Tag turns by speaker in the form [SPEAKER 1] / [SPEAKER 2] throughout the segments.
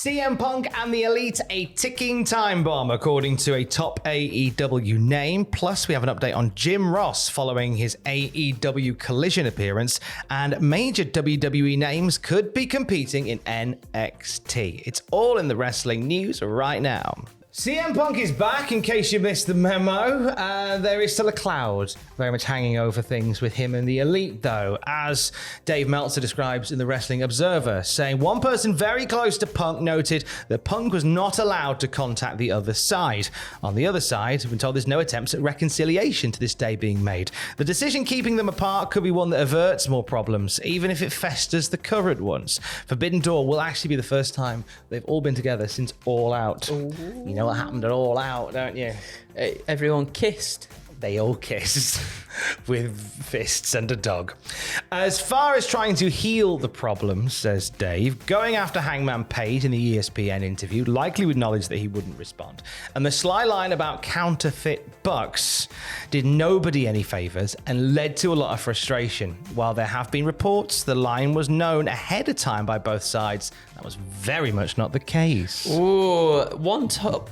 [SPEAKER 1] CM Punk and the Elite, a ticking time bomb, according to a top AEW name. Plus, we have an update on Jim Ross following his AEW Collision appearance, and major WWE names could be competing in NXT. It's all in the wrestling news right now. CM Punk is back, in case you missed the memo. There is still a cloud very much hanging over things with him and the Elite, though, as Dave Meltzer describes in the Wrestling Observer, saying one person very close to Punk noted that Punk was not allowed to contact the other side. On the other side, we've been told there's no attempts at reconciliation to this day being made. The decision keeping them apart could be one that averts more problems, even if it festers the current ones. Forbidden Door will actually be the first time they've all been together since All Out. Ooh. You know what happened at All Out, don't you?
[SPEAKER 2] Everyone kissed.
[SPEAKER 1] They all kissed with fists and a dog. As far as trying to heal the problem, says Dave, going after Hangman Page in the ESPN interview, likely with knowledge that he wouldn't respond. And the sly line about counterfeit bucks did nobody any favors and led to a lot of frustration. While there have been reports the line was known ahead of time by both sides, that was very much not the case.
[SPEAKER 2] Ooh, one top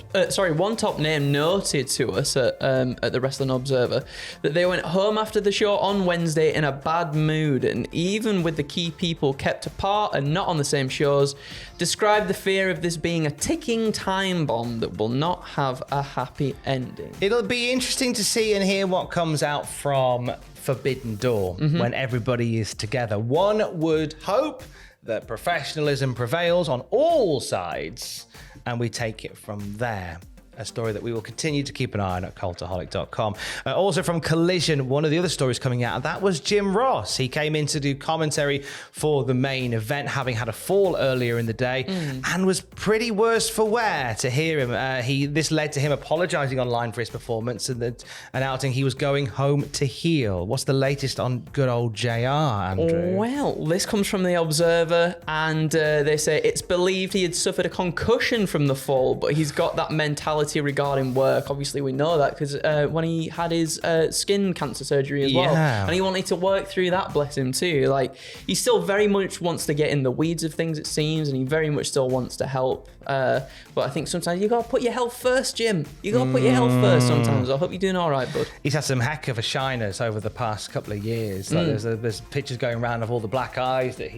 [SPEAKER 2] name noted to us at the Wrestling Observer that they went home after the show on Wednesday in a bad mood, and even with the key people kept apart and not on the same shows, described the fear of this being a ticking time bomb that will not have a happy ending.
[SPEAKER 1] It'll be interesting to see and hear what comes out from Forbidden Door when everybody is together. One would hope that professionalism prevails on all sides, and we take it from there. A story that we will continue to keep an eye on at Cultaholic.com. Also from Collision, one of the other stories coming out, that was Jim Ross. He came in to do commentary for the main event, having had a fall earlier in the day, and was pretty worse for wear to hear him. This led to him apologizing online for his performance and announcing he was going home to heal. What's the latest on good old JR, Andrew?
[SPEAKER 2] Well, this comes from the Observer, and they say it's believed he had suffered a concussion from the fall, but he's got that mentality regarding work. Obviously, we know that because when he had his skin cancer surgery as well, and he wanted to work through that, bless him too. Like, he still very much wants to get in the weeds of things, it seems, and he very much still wants to help. But I think sometimes you gotta put your health first, Jim. You gotta put your health first sometimes. I hope you're doing all right, bud.
[SPEAKER 1] He's had some heck of a shiners over the past couple of years. Like there's pictures going around of all the black eyes that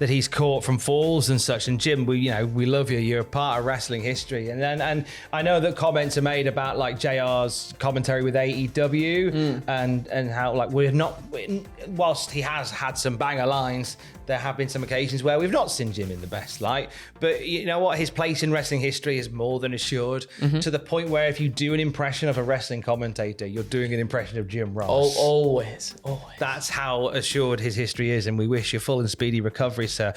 [SPEAKER 1] he's caught from falls and such. And Jim, we love you. You're a part of wrestling history. And I know that comments are made about like JR's commentary with AEW and how like whilst he has had some banger lines, there have been some occasions where we've not seen Jim in the best light. But you know what? His place in wrestling history is more than assured, to the point where if you do an impression of a wrestling commentator, you're doing an impression of Jim Ross.
[SPEAKER 2] Always.
[SPEAKER 1] That's how assured his history is, and we wish you full and speedy recovery, sir.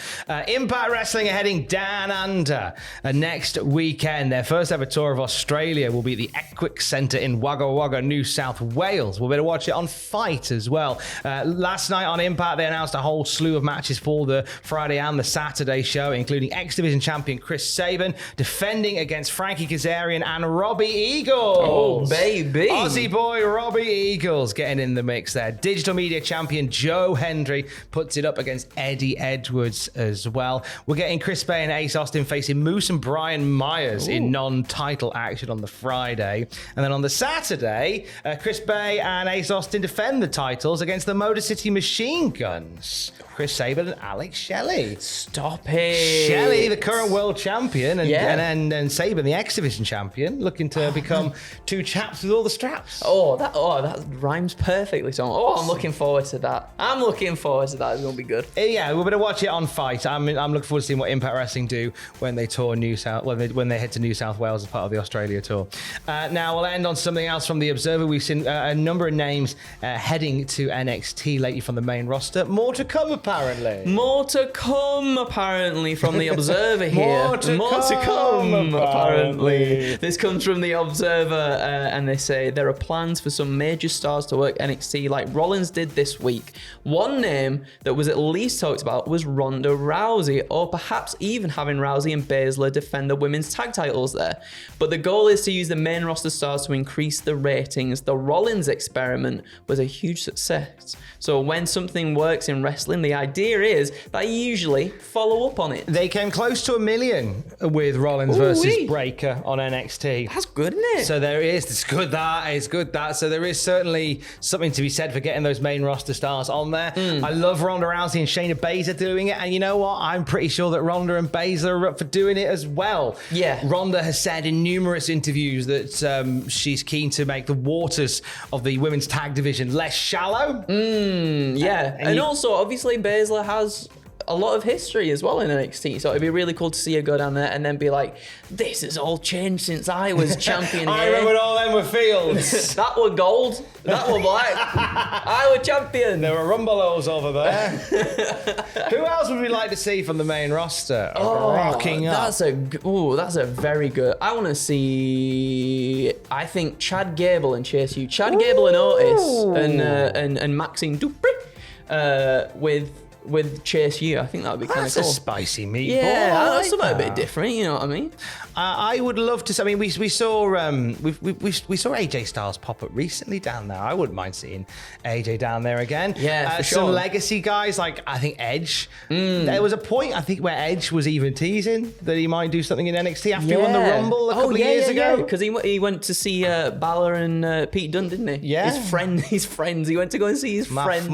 [SPEAKER 1] Impact Wrestling are heading down under next weekend. Their first ever tour of Australia will be at the Equix Centre in Wagga Wagga, New South Wales. We'll be able to watch it on Fight as well. Last night on Impact, they announced a whole slew of matches for the Friday and the Saturday show, including X Division champion Chris Sabin defending against Frankie Kazarian and Robbie Eagles.
[SPEAKER 2] Oh, baby.
[SPEAKER 1] Aussie boy Robbie Eagles getting in the mix there. Digital media champion Joe Hendry puts it up against Eddie Edwards as well. We're getting Chris Bay and Ace Austin facing Moose and Brian Myers in non-title action on the Friday. And then on the Saturday, Chris Bay and Ace Austin defend the titles against the Motor City Machine Guns. Chris Sabin and Alex Shelley.
[SPEAKER 2] Stop it.
[SPEAKER 1] Shelley, the current world champion, and Sabin, the X Division champion, looking to become two chaps with all the straps.
[SPEAKER 2] That rhymes perfectly, Tom. I'm looking forward to that. It's going to be good.
[SPEAKER 1] Yeah, we're going to watch it on Fight. I'm looking forward to seeing what Impact Wrestling do when they tour when they head to New South Wales as part of the Australia tour. Now we'll end on something else from the Observer. We've seen a number of names heading to NXT lately from the main roster. More to come, apparently.
[SPEAKER 2] More to come, apparently, from the Observer here.
[SPEAKER 1] More to come, apparently.
[SPEAKER 2] This comes from the Observer, and they say there are plans for some major stars to work NXT like Rollins did this week. One name that was at least talked about was Ronda Rousey, or perhaps even having Rousey and Baszler defend the women's tag titles there. But the goal is to use the main roster stars to increase the ratings. The Rollins experiment was a huge success. So when something works in wrestling, the idea careers that usually follow up on it.
[SPEAKER 1] They came close to 1 million with Rollins versus Breaker on NXT.
[SPEAKER 2] That's good, isn't it?
[SPEAKER 1] So there is, it's good that. So there is certainly something to be said for getting those main roster stars on there. I love Ronda Rousey and Shayna Baszler doing it. And you know what? I'm pretty sure that Ronda and Baszler are up for doing it as well.
[SPEAKER 2] Yeah.
[SPEAKER 1] Ronda has said in numerous interviews that she's keen to make the waters of the women's tag division less shallow.
[SPEAKER 2] Yeah. And also, obviously, Baszler has a lot of history as well in NXT, so it'd be really cool to see her go down there and then be like, this has all changed since I was champion
[SPEAKER 1] I
[SPEAKER 2] here.
[SPEAKER 1] remember all them were fields.
[SPEAKER 2] That were gold, that were black. I were champion.
[SPEAKER 1] There were rumbelos over there. Who else would we like to see from the main roster? Rocking up.
[SPEAKER 2] That's a very good. I want to see, I think, Chad Gable and Chase U. Chad Gable and Otis and Maxine Dupri with Chase U. I think that would be kind of cool.
[SPEAKER 1] That's a spicy meatball.
[SPEAKER 2] Yeah, that's something a bit different. You know what I mean?
[SPEAKER 1] I would love to. I mean, we saw we saw AJ Styles pop up recently down there. I wouldn't mind seeing AJ down there again.
[SPEAKER 2] Yeah, for sure.
[SPEAKER 1] Some legacy guys like I think Edge. There was a point I think where Edge was even teasing that he might do something in NXT after he won the Rumble a couple of years ago.
[SPEAKER 2] Because he went to see Balor and Pete Dunne, didn't he?
[SPEAKER 1] Yeah.
[SPEAKER 2] His friends. He went to go and see his friends.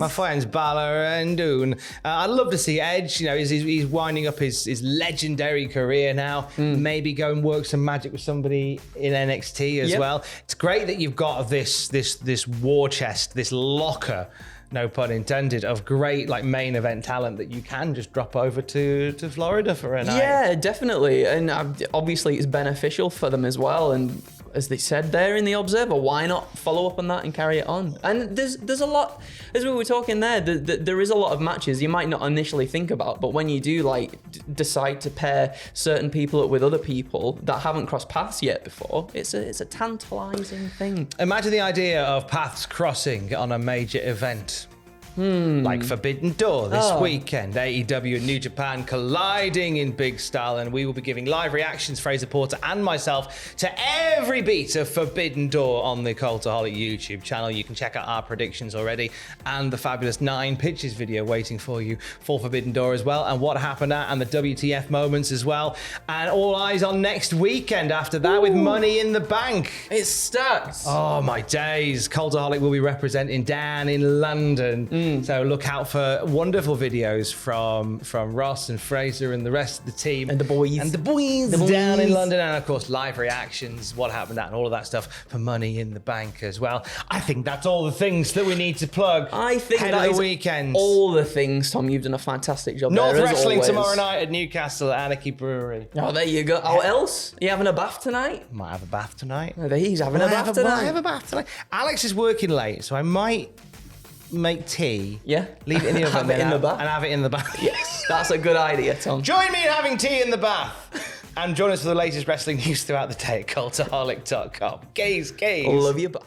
[SPEAKER 1] My friends, Balor and Dunne. I'd love to see Edge. You know, he's winding up his legendary career now. Maybe go and work some magic with somebody in NXT as well. It's great that you've got this war chest, this locker, no pun intended, of great like main event talent that you can just drop over to Florida for a night. Yeah,
[SPEAKER 2] definitely. And obviously it's beneficial for them as well. And as they said there in the Observer, why not follow up on that and carry it on? And there's a lot, as we were talking there is a lot of matches you might not initially think about, but when you do like decide to pair certain people up with other people that haven't crossed paths yet before, it's a tantalizing thing.
[SPEAKER 1] Imagine the idea of paths crossing on a major event. Like Forbidden Door this weekend, AEW and New Japan colliding in big style, and we will be giving live reactions, Fraser Porter and myself, to every beat of Forbidden Door on the Cultaholic YouTube channel. You can check out our predictions already and the fabulous 9 pitches video waiting for you for Forbidden Door as well, and what happened at and the WTF moments as well. And all eyes on next weekend after that with Money in the Bank.
[SPEAKER 2] It's stacked.
[SPEAKER 1] Oh my days. Cultaholic will be representing Dan in London. So look out for wonderful videos from Ross and Fraser and the rest of the team.
[SPEAKER 2] And the boys.
[SPEAKER 1] Down in London. And of course, live reactions, what happened at and all of that stuff for Money in the Bank as well. I think that's all the things that we need to plug.
[SPEAKER 2] I think
[SPEAKER 1] ahead
[SPEAKER 2] that
[SPEAKER 1] of
[SPEAKER 2] is
[SPEAKER 1] the weekend.
[SPEAKER 2] All the things, Tom. You've done a fantastic job
[SPEAKER 1] North
[SPEAKER 2] there,
[SPEAKER 1] Wrestling
[SPEAKER 2] as always.
[SPEAKER 1] tomorrow night at Newcastle at Anarchy Brewery.
[SPEAKER 2] Oh, there you go. Oh, else? Are you having a bath tonight?
[SPEAKER 1] Might have a bath tonight.
[SPEAKER 2] Oh, he's having a bath tonight.
[SPEAKER 1] I have a bath tonight. Alex is working late, so I might make tea.
[SPEAKER 2] Yeah.
[SPEAKER 1] Leave it in the oven
[SPEAKER 2] Have it in the bath.
[SPEAKER 1] and have it in the bath.
[SPEAKER 2] Yes, that's a good idea, Tom.
[SPEAKER 1] Join me in having tea in the bath. And join us for the latest wrestling news throughout the day at cultaholic.com. Gaze.
[SPEAKER 2] Love you, bye.